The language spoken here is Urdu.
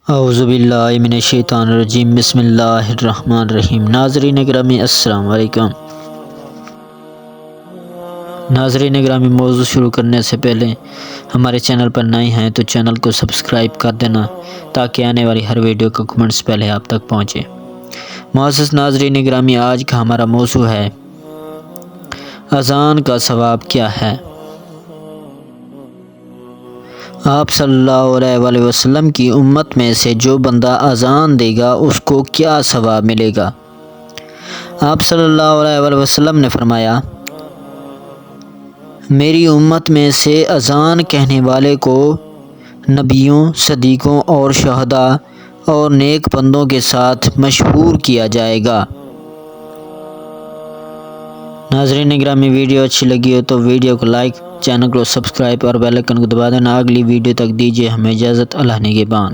اعوذ باللہ من الشیطان الرجیم، بسم اللہ الرحمن الرحیم۔ ناظرین گرامی السلام علیکم۔ ناظرین گرامی، موضوع شروع کرنے سے پہلے ہمارے چینل پر نئے ہیں تو چینل کو سبسکرائب کر دینا تاکہ آنے والی ہر ویڈیو کا کمنٹس پہلے آپ تک پہنچے۔ معزز ناظرین گرامی، آج کا ہمارا موضوع ہے اذان کا ثواب کیا ہے۔ آپ صلی اللہ علیہ وسلم کی امت میں سے جو بندہ اذان دے گا اس کو کیا ثواب ملے گا۔ آپ صلی اللہ علیہ وسلم نے فرمایا، میری امت میں سے اذان کہنے والے کو نبیوں، صدیقوں اور شہداء اور نیک بندوں کے ساتھ مشہور کیا جائے گا۔ ناظرین گرامی، ویڈیو اچھی لگی ہو تو ویڈیو کو لائک، چینل کو سبسکرائب اور بیل آئیکن کو دبا دینا۔ اگلی ویڈیو تک دیجیے ہمیں اجازت۔ اللہ نگہبان۔